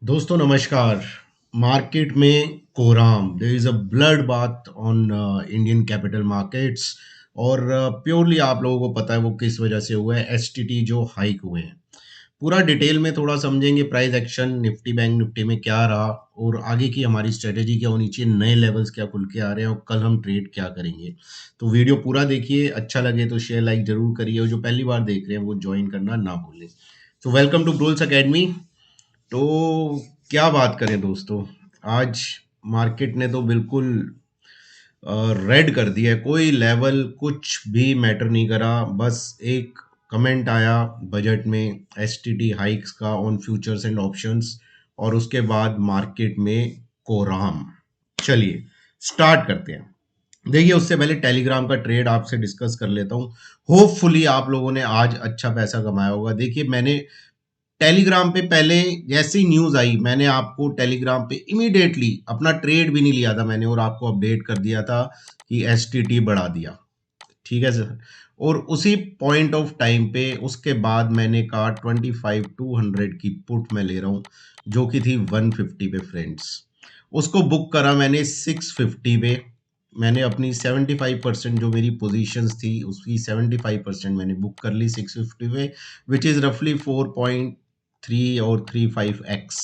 दोस्तों नमस्कार। मार्केट में कोराम there is a blood bath on Indian capital markets और प्योरली आप लोगों को पता है वो किस वजह से हुआ है। एसटीटी जो हाइक हुए हैं, पूरा डिटेल में थोड़ा समझेंगे। Price action Nifty bank Nifty में क्या रहा और आगे की हमारी स्ट्रेटेजी क्या होनी चाहिए, नए लेवल्स क्या खुल के आ रहे हैं और कल हम ट्रेड क्या करेंगे। तो वीडियो पूरा देखिए, अच्छा लगे तो शेयर लाइक जरूर करिए और जो पहली बार देख रहे हैं वो ज्वाइन करना ना भूलें। तो वेलकम टू ब्रोल्स एकेडमी। तो क्या बात करें दोस्तों, आज मार्केट ने तो बिल्कुल रेड कर दिया है। कोई लेवल कुछ भी मैटर नहीं करा। बस एक कमेंट आया बजट में एसटीटी हाइक्स का ऑन फ्यूचर्स एंड ऑप्शंस और उसके बाद मार्केट में कोराम। चलिए स्टार्ट करते हैं। देखिए उससे पहले टेलीग्राम का ट्रेड आपसे डिस्कस कर लेता हूँ। होपफुली आप लोगों ने आज अच्छा पैसा कमाया होगा। देखिए मैंने टेलीग्राम पे पहले जैसे ही न्यूज़ आई मैंने आपको टेलीग्राम पे इमीडिएटली अपना ट्रेड भी नहीं लिया था मैंने और आपको अपडेट कर दिया था कि एसटीटी बढ़ा दिया। ठीक है सर। और उसी पॉइंट ऑफ टाइम पे उसके बाद मैंने कहा 25,200 की पुट मैं ले रहा हूँ जो कि थी 150 पे फ्रेंड्स। उसको बुक करा मैंने 650 पे। मैंने अपनी 75% जो मेरी पोजीशंस थी उसकी 75% मैंने बुक कर ली 650 पे, विच इज़ रफली 4.3 और 35x।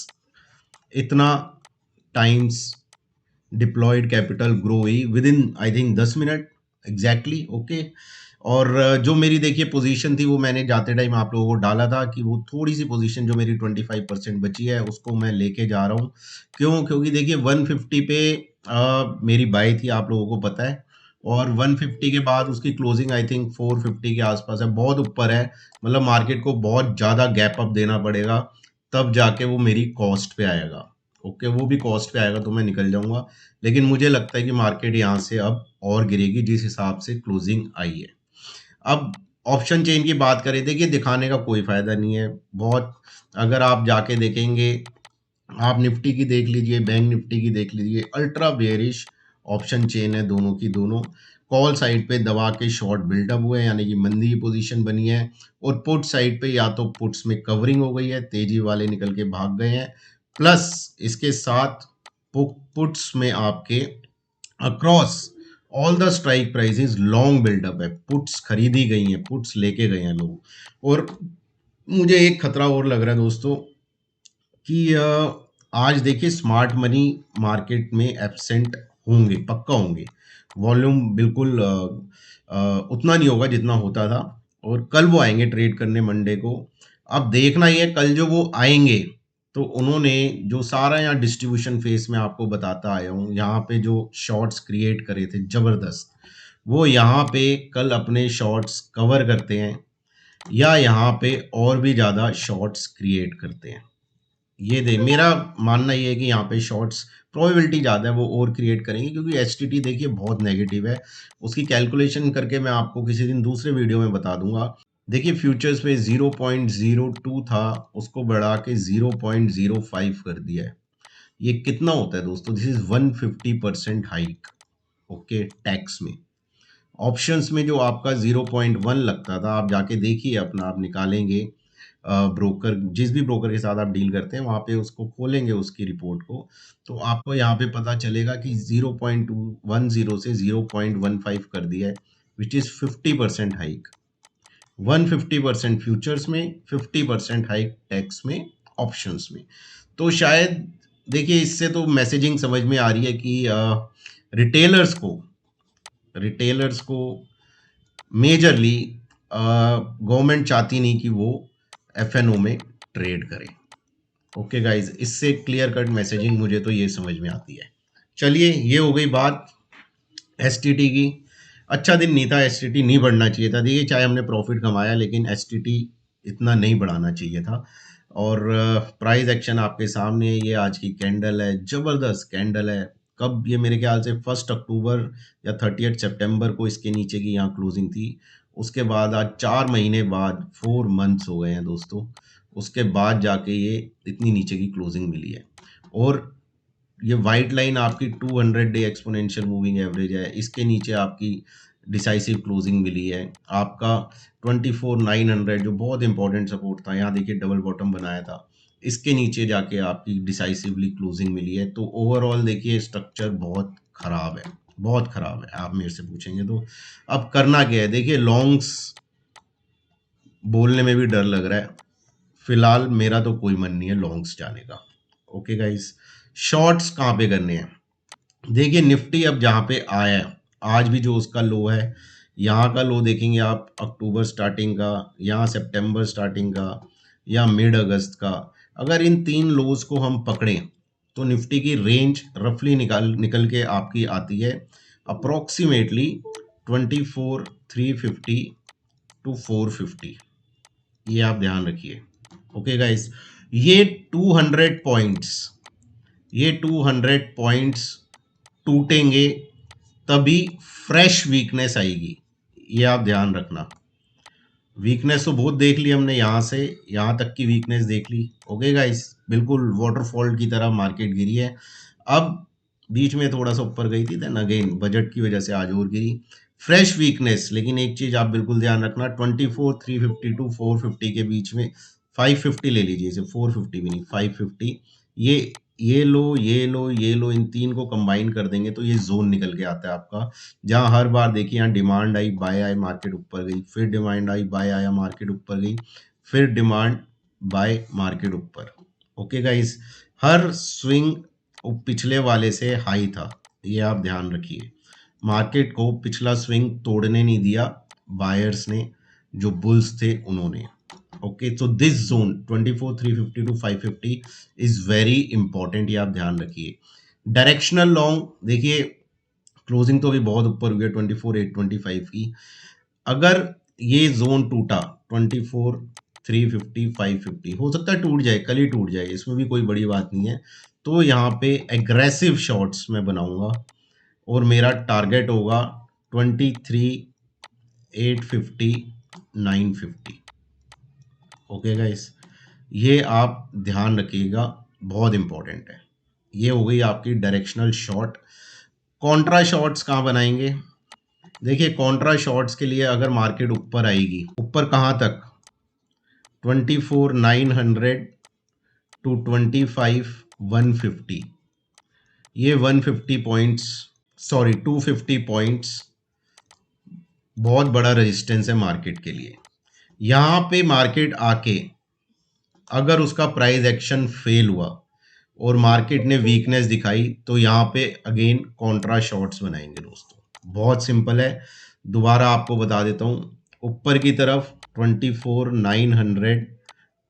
इतना टाइम्स डिप्लॉयड कैपिटल ग्रो हुई with in I think 10 minute exactly. Okay. और जो मेरी देखिए पोजीशन थी वो मैंने जाते टाइम आप लोगों को डाला था कि वो थोड़ी सी पोजीशन जो मेरी 25% बची है उसको मैं लेके जा रहा हूँ। क्यों? क्योंकि देखिए 150 पे मेरी बाई थी आप लोगों को पता है और 150 के बाद उसकी क्लोजिंग आई थिंक 450 के आसपास है, बहुत ऊपर है। मतलब मार्केट को बहुत ज़्यादा गैप अप देना पड़ेगा तब जाके वो मेरी कॉस्ट पे आएगा। ओके, वो भी कॉस्ट पे आएगा तो मैं निकल जाऊंगा। लेकिन मुझे लगता है कि मार्केट यहाँ से अब और गिरेगी जिस हिसाब से क्लोजिंग आई है। अब ऑप्शन चेन की बात करें, देखिए दिखाने का कोई फायदा नहीं है बहुत। अगर आप जाके देखेंगे, आप निफ्टी की देख लीजिए, बैंक निफ्टी की देख लीजिए, अल्ट्रा बेयरिश ऑप्शन चेन है दोनों की दोनों। कॉल साइड पे दबा के शॉर्ट बिल्डअप हुए हैं यानी कि मंदी की पोजीशन बनी है और पुट साइड पे या तो पुट्स में कवरिंग हो गई है, तेजी वाले निकल के भाग गए हैं। प्लस इसके साथ पुट्स में आपके across all the strike prices long buildup है, पुट्स खरीदी गई हैं, पुट्स लेके गए हैं लोग। और मुझे एक खतरा और लग रहा है दोस्तों कि आज देखिए स्मार्ट मनी मार्केट में एब्सेंट होंगे, पक्का होंगे। वॉल्यूम बिल्कुल उतना नहीं होगा जितना होता था और कल वो आएंगे ट्रेड करने मंडे को। अब देखना ही है कल जो वो आएंगे तो उन्होंने जो सारा यहाँ डिस्ट्रीब्यूशन फेस में आपको बताता आया हूँ, यहाँ पे जो शॉर्ट्स क्रिएट करे थे जबरदस्त, वो यहाँ पे कल अपने शॉर्ट्स कवर करते हैं या यहाँ पे और भी ज़्यादा शॉर्ट्स क्रिएट करते हैं। ये दे मेरा मानना ये है कि यहाँ पे शॉर्ट्स प्रोबेबिलिटी ज़्यादा है वो और क्रिएट करेंगे क्योंकि एचटीटी देखिए बहुत नेगेटिव है। उसकी कैलकुलेशन करके मैं आपको किसी दिन दूसरे वीडियो में बता दूंगा। देखिए फ्यूचर्स पे 0.02 था, उसको बढ़ा के 0.05 कर दिया है। ये कितना होता है दोस्तों? This is 150% hike. Okay, tax में। ऑप्शंस में जो आपका 0.1 लगता था, आप जाके देखिए अपना, आप निकालेंगे ब्रोकर, जिस भी ब्रोकर के साथ आप डील करते हैं वहाँ पे उसको खोलेंगे उसकी रिपोर्ट को, तो आपको यहाँ पे पता चलेगा कि 0.10 से 0.15 कर दिया है, विच इज़ 50% हाइक। 150% फ्यूचर्स में, 50% हाइक टैक्स में, ऑप्शंस में। तो शायद देखिए इससे तो मैसेजिंग समझ में आ रही है कि रिटेलर्स को रिटेलर्स को मेजरली गवर्नमेंट चाहती नहीं कि वो एफएनओ में ट्रेड करें। ओके गाइज, इससे क्लियर कट मैसेजिंग मुझे तो ये समझ में आती है। चलिए ये हो गई बात एसटीटी की। अच्छा दिन नहीं था, एसटीटी नहीं बढ़ना चाहिए था। देखिए चाहे हमने प्रॉफिट कमाया लेकिन एसटीटी इतना नहीं बढ़ाना चाहिए था। और प्राइस एक्शन आपके सामने है, ये आज की कैंडल है, जबरदस्त कैंडल है। कब ये? मेरे ख्याल से 1 अक्टूबर या 30 सितंबर को इसके नीचे की यहाँ क्लोजिंग थी। उसके बाद आज 4 महीने बाद 4 मंथ्स हो गए हैं दोस्तों, उसके बाद जाके ये इतनी नीचे की क्लोजिंग मिली है। और ये वाइट लाइन आपकी 200 डे एक्सपोनेंशियल मूविंग एवरेज है, इसके नीचे आपकी डिसाइसिव क्लोजिंग मिली है। आपका 24,900 जो बहुत इंपॉर्टेंट सपोर्ट था, यहाँ देखिए डबल बॉटम बनाया था, इसके नीचे जाके आपकी डिसाइसिवली क्लोजिंग मिली है। तो ओवरऑल देखिए स्ट्रक्चर बहुत खराब है, बहुत खराब है। आप मेरे से पूछेंगे तो अब करना क्या है, देखिए लॉन्ग्स बोलने में भी डर लग रहा है। फिलहाल मेरा तो कोई मन नहीं है लॉन्ग्स जाने का। ओके गाइस, शॉर्ट्स कहाँ पे करने हैं? देखिए निफ्टी अब जहाँ पे आया है, आज भी जो उसका लो है, यहाँ का लो देखेंगे आप अक्टूबर स्टार्टिंग का, यहाँ सितंबर स्टार्टिंग का, या मिड अगस्त का। अगर इन तीन लोज को हम पकड़ें तो निफ्टी की रेंज रफली निकल के आपकी आती है अप्रोक्सीमेटली 24,350 टू 450। ये आप ध्यान रखिए। ओके गाइस, ये 200 पॉइंट्स, ये 200 पॉइंट्स टूटेंगे तभी फ्रेश वीकनेस आएगी। ये आप ध्यान रखना। वीकनेस तो बहुत देख ली हमने, यहाँ से यहाँ तक की वीकनेस देख ली। ओके गाइस, बिल्कुल वाटरफॉल की तरह मार्केट गिरी है। अब बीच में थोड़ा सा ऊपर गई थी, देन अगेन बजट की वजह से आज और गिरी। फ्रेश वीकनेस, लेकिन एक चीज आप बिल्कुल ध्यान रखना, 24,350 टू 450 के बीच में, 550 ले लीजिए इसे, 450 भी नहीं, 550। ये लो, ये लो, ये लो, इन तीन को कंबाइन कर देंगे तो ये जोन निकल के आता है आपका, जहां हर बार देखिए यहाँ डिमांड आई, बाय आए, मार्केट ऊपर गई, फिर डिमांड आई, बाय आया, मार्केट ऊपर गई, फिर डिमांड, बाय, मार्केट ऊपर। ओके गाइस, हर स्विंग पिछले वाले से हाई था, ये आप ध्यान रखिए। मार्केट को पिछला स्विंग तोड़ने नहीं दिया बायर्स ने, जो बुल्स थे उन्होंने। ओके, तो this zone 24,350 to 550 is very important, ये आप ध्यान रखिए। डायरेक्शनल लॉन्ग देखिए, क्लोजिंग तो अभी बहुत ऊपर हुई है 24,825 की। अगर ये जोन टूटा 24,350 550, हो सकता है टूट जाए, कल ही टूट जाए, इसमें भी कोई बड़ी बात नहीं है। तो यहाँ पे एग्रेसिव शॉट्स मैं बनाऊंगा और मेरा टारगेट होगा 23,850 950। ओके गाइस, ये आप ध्यान रखिएगा, बहुत इंपॉर्टेंट है। ये हो गई आपकी डायरेक्शनल शॉट। कॉन्ट्रा शॉट्स कहाँ बनाएंगे? देखिए कॉन्ट्रा शॉट्स के लिए अगर मार्केट ऊपर आएगी, ऊपर कहाँ तक, 24,900 टू 25,150, ये 150 पॉइंट्स, सॉरी 250 पॉइंट्स बहुत बड़ा रेजिस्टेंस है मार्केट के लिए। यहाँ पे मार्केट आके अगर उसका प्राइस एक्शन फेल हुआ और मार्केट ने वीकनेस दिखाई तो यहाँ पे अगेन कॉन्ट्रा शॉर्ट्स बनाएंगे दोस्तों, बहुत सिंपल है। दोबारा आपको बता देता हूँ, ऊपर की तरफ 24,900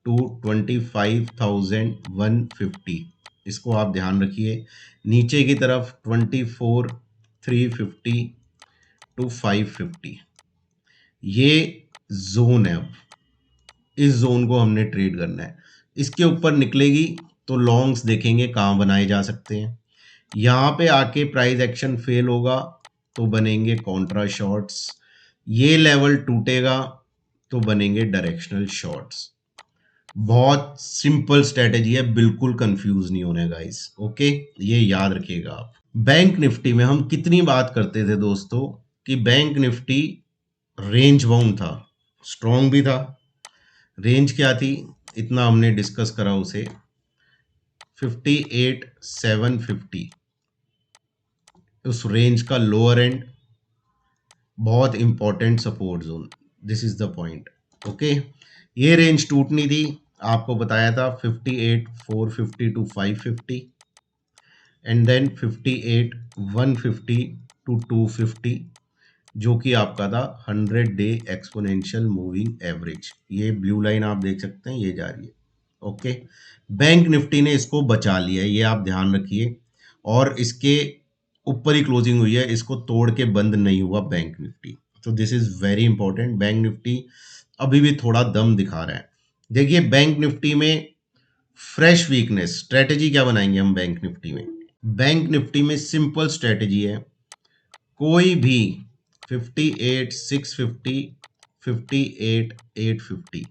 टू 25,150, इसको आप ध्यान रखिए। नीचे की तरफ 24,350 टू 550, ये जोन है। अब इस जोन को हमने ट्रेड करना है। इसके ऊपर निकलेगी तो लॉन्ग्स देखेंगे कहाँ बनाए जा सकते हैं। यहाँ पे आके प्राइस एक्शन फेल होगा तो बनेंगे कॉन्ट्रा शॉर्ट्स, ये लेवल टूटेगा तो बनेंगे डायरेक्शनल शॉर्ट्स। बहुत सिंपल स्ट्रेटेजी है, बिल्कुल कंफ्यूज नहीं होने गाइस। ओके, ये याद रखिएगा आप। बैंक निफ्टी में हम कितनी बात करते थे दोस्तों कि बैंक निफ्टी रेंज बाउंड था, स्ट्रॉन्ग भी था। रेंज क्या थी, इतना हमने डिस्कस करा उसे, 58,750, उस रेंज का लोअर एंड, बहुत important support zone, this is the point. Okay, ये रेंज टूटनी थी, आपको बताया था 58,450 टू 550, एंड देन 58,150 टू 250, जो कि आपका था 100 डे एक्सपोनेंशियल मूविंग एवरेज। ये ब्लू लाइन आप देख सकते हैं, ये जा रही है। ओके, बैंक निफ्टी ने इसको बचा लिया है, ये आप ध्यान रखिए, और इसके ऊपर ही क्लोजिंग हुई है, इसको तोड़ के बंद नहीं हुआ बैंक निफ्टी। तो this is very important. Bank Nifty अभी भी थोड़ा दम दिखा रहा है। देखिए बैंक निफ्टी में फ्रेश वीकनेस, स्ट्रेटेजी क्या बनाएंगे हम बैंक निफ्टी में? बैंक निफ्टी में सिंपल स्ट्रेटेजी है, कोई भी 58,650 58,850,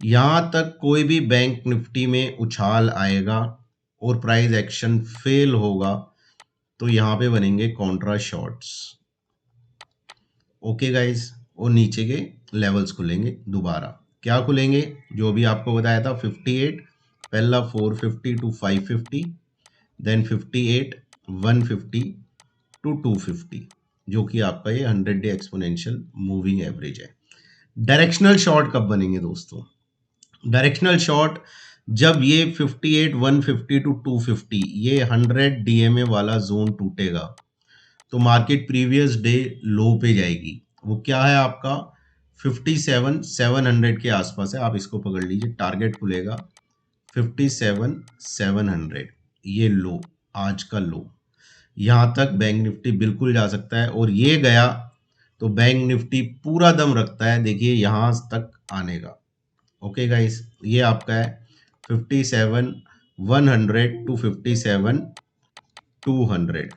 यहां तक कोई भी बैंक निफ्टी में उछाल आएगा और प्राइस एक्शन फेल होगा तो यहां पे बनेंगे कॉन्ट्रा शॉर्ट्स। ओके गाइस, और नीचे के लेवल्स खुलेंगे दोबारा, क्या खुलेंगे, जो भी आपको बताया था 58 पहला 450 टू 550, देन 58, 150 टू 250, जो कि आपका ये 100 डे एक्सपोनेंशियल मूविंग एवरेज है। डायरेक्शनल शॉर्ट कब बनेंगे दोस्तों? डायरेक्शनल शॉर्ट जब ये 58, 150 टू 250 ये 100 डीएमए वाला जोन टूटेगा तो मार्केट प्रीवियस डे लो पे जाएगी। वो क्या है आपका 57, 700 के आसपास है, आप इसको पकड़ लीजिए। टारगेट खुलेगा 57, 700, ये लो, आज का लो। यहाँ तक बैंक निफ्टी बिल्कुल जा सकता है और ये गया तो बैंक निफ्टी पूरा दम रखता है, देखिए यहाँ तक आने का। ओके गाइस, ये आपका है 57, 100 टू 57, 200,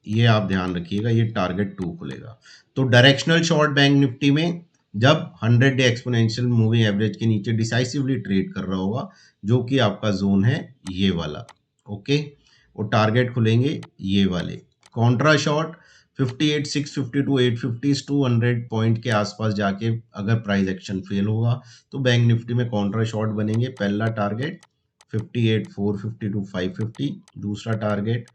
ये आप ध्यान रखिएगा, ये टारगेट 2 खुलेगा। तो डायरेक्शनल शॉर्ट बैंक निफ्टी में जब 100 डे एक्सपोनेंशियल मूविंग एवरेज के नीचे डिसाइसिवली ट्रेड कर रहा होगा, जो कि आपका जोन है ये वाला। ओके, और टारगेट खुलेंगे ये वाले। कॉन्ट्रा शॉर्ट 58, 650 टू 850, 200 पॉइंट के आसपास जाके अगर प्राइस एक्शन फेल होगा तो बैंक निफ्टी में कॉन्ट्रा शॉर्ट बनेंगे। पहला टारगेट 58, 450 टू 550, दूसरा टारगेट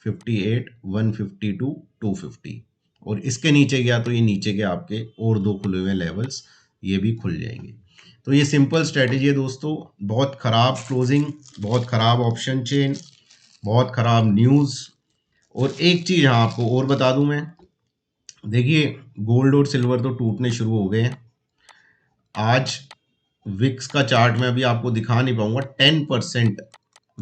58, 150 टू 250, और इसके नीचे गया तो ये नीचे के आपके और दो खुले हुए लेवल्स ये भी खुल जाएंगे। तो ये सिंपल स्ट्रेटेजी है दोस्तों। बहुत खराब क्लोजिंग, बहुत खराब ऑप्शन चेन, बहुत खराब न्यूज़। और एक चीज़ हाँ आपको और बता दूं मैं, देखिए गोल्ड और सिल्वर तो टूटने शुरू हो गए हैं। आज विक्स का चार्ट में अभी आपको दिखा नहीं पाऊंगा, 10%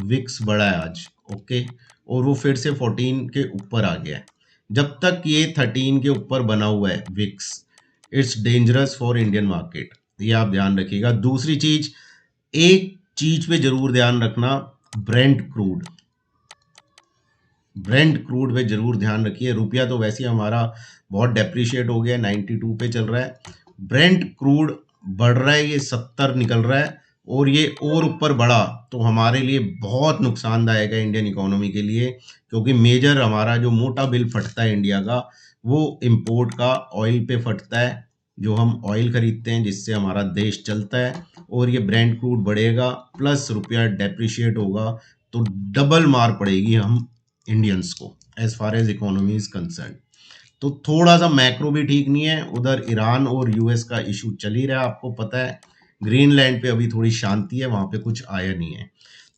विक्स बढ़ा है आज। ओके, और वो फिर से 14 के ऊपर आ गया है। जब तक ये 13 के ऊपर बना हुआ है VIX, it's dangerous for Indian market, ये आप ध्यान रखिएगा। दूसरी चीज, एक चीज पे जरूर ध्यान रखना, ब्रेंट क्रूड, ब्रेंट क्रूड पे जरूर ध्यान रखिए। रुपया तो वैसे ही हमारा बहुत डेप्रिशिएट हो गया, 92 पे चल रहा है। ब्रेंट क्रूड बढ़ रहा है, ये 70 निकल रहा है, और ये और ऊपर बढ़ा तो हमारे लिए बहुत नुकसानदायक है इंडियन इकोनॉमी के लिए, क्योंकि मेजर हमारा जो मोटा बिल फटता है इंडिया का, वो इंपोर्ट का ऑयल पे फटता है, जो हम ऑयल खरीदते हैं जिससे हमारा देश चलता है। और ये ब्रेंट क्रूड बढ़ेगा प्लस रुपया डेप्रिशिएट होगा तो डबल मार पड़ेगी हम इंडियंस को as far as economy is concern. तो थोड़ा सा मैक्रो भी ठीक नहीं है, उधर ईरान और यूएस का इशू चल ही रहा है, आपको पता है। ग्रीनलैंड पे अभी थोड़ी शांति है, वहां पे कुछ आया नहीं है।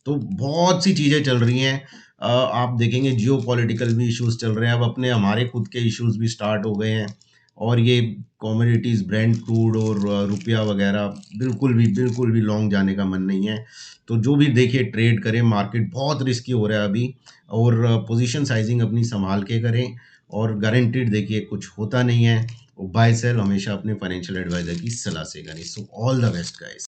तो बहुत सी चीजें चल रही हैं। आप देखेंगे जियो पॉलिटिकल भी इश्यूज चल रहे हैं, अब अपने हमारे खुद के इश्यूज भी स्टार्ट हो गए हैं। और ये कॉमोडिटीज ब्रेंट क्रूड और रुपया वगैरह बिल्कुल भी लॉन्ग जाने का मन नहीं है। तो जो भी देखिए ट्रेड करें, मार्केट बहुत रिस्की हो रहा है अभी, और पोजीशन साइजिंग अपनी संभाल के करें, और गारंटीड देखिए कुछ होता नहीं है। बाय सेल हमेशा अपने फाइनेंशियल एडवाइजर की सलाह से करें। So all the best guys.